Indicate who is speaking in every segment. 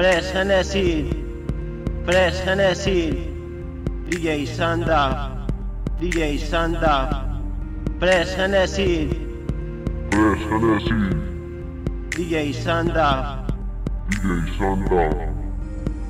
Speaker 1: Fresh Genesis, Fresh Genesis, DJ Santa, DJ Santa, Fresh Genesis,
Speaker 2: Fresh Genesis,
Speaker 1: DJ Santa,
Speaker 2: DJ Santa.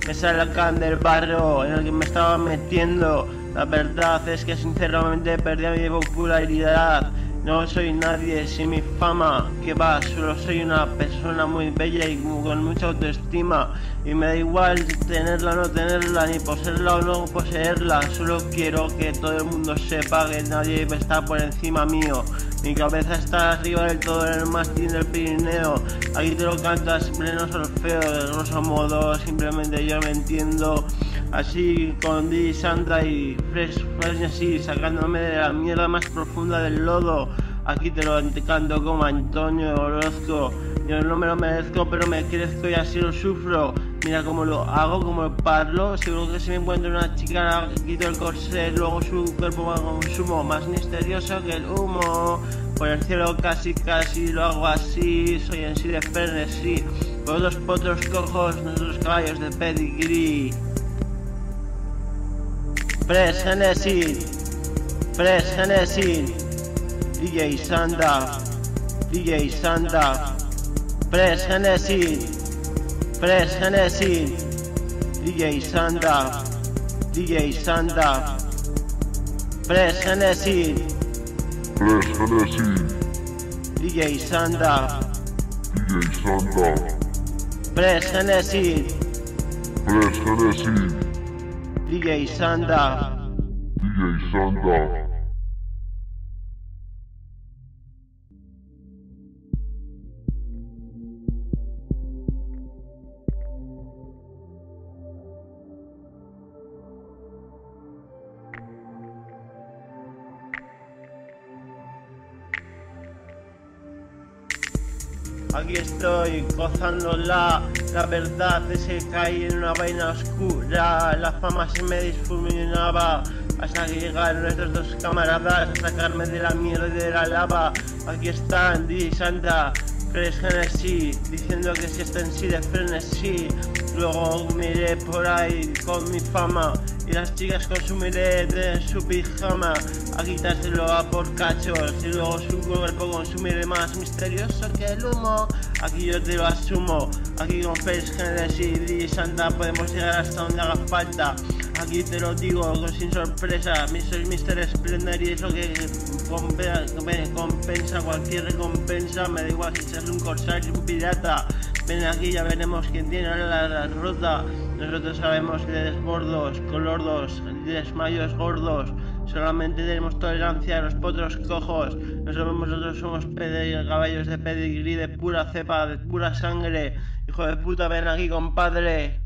Speaker 1: Esa es la can del barrio en el que me estaba metiendo. La verdad es que sinceramente perdí mi popularidad. No soy nadie sin mi fama, que va, solo soy una persona muy bella y con mucha autoestima. Y me da igual tenerla o no tenerla, ni poseerla o no poseerla. Solo quiero que todo el mundo sepa que nadie está por encima mío. Mi cabeza está arriba del todo en el mástil del Pirineo. Aquí te lo cantas en pleno solfeo, de grosso modo, simplemente yo me entiendo. Así con DJ Santa y Fresh así, sacándome de la mierda más profunda del lodo. Aquí te lo canto como Antonio Orozco. Yo no me lo merezco, pero me crezco y así lo sufro. Mira cómo lo hago, cómo lo parlo. Seguro que si me encuentro una chica, quito el corsé, luego su cuerpo consumo, más misterioso que el humo. Por el cielo casi lo hago así. Soy en sí de frenesí. Por dos potros cojos, nuestros caballos de pedigree. Fresh Genesis, Fresh Genesis, DJ Santa, DJ Santa, Fresh Genesis, Fresh Genesis, DJ Santa, DJ Santa, Fresh Genesis,
Speaker 2: Fresh Genesis,
Speaker 1: DJ Santa,
Speaker 2: DJ Santa.
Speaker 1: Fresh Genesis,
Speaker 2: Fresh Genesis,
Speaker 1: DJ Santa.
Speaker 2: DJ Santa.
Speaker 1: Aquí estoy gozándola, la verdad es que caí en una vaina oscura, la fama se me difuminaba hasta que llegaron estos dos camaradas a sacarme de la mierda y de la lava. Aquí están DJ Santa, Fresh Genesis, diciendo que si está en sí de frenesí. Luego miré por ahí con mi fama y las chicas consumiré de su pijama a quitárselo a por cachos y luego su cuerpo consumiré más misterioso que el humo. Aquí yo te lo asumo, aquí con Fresh Genesis y DJ Santa podemos llegar hasta donde haga falta. Aquí te lo digo sin sorpresa, soy Mr. Splendor y eso que compensa cualquier recompensa. Me da igual si seas un corsario y un pirata. Ven aquí, ya veremos quién tiene la rota. Nosotros sabemos que eres gordos, colordos, desmayos gordos. Solamente tenemos tolerancia a los potros cojos. Nosotros somos caballos de pedigrí, de pura cepa, de pura sangre. Hijo de puta, ven aquí, compadre.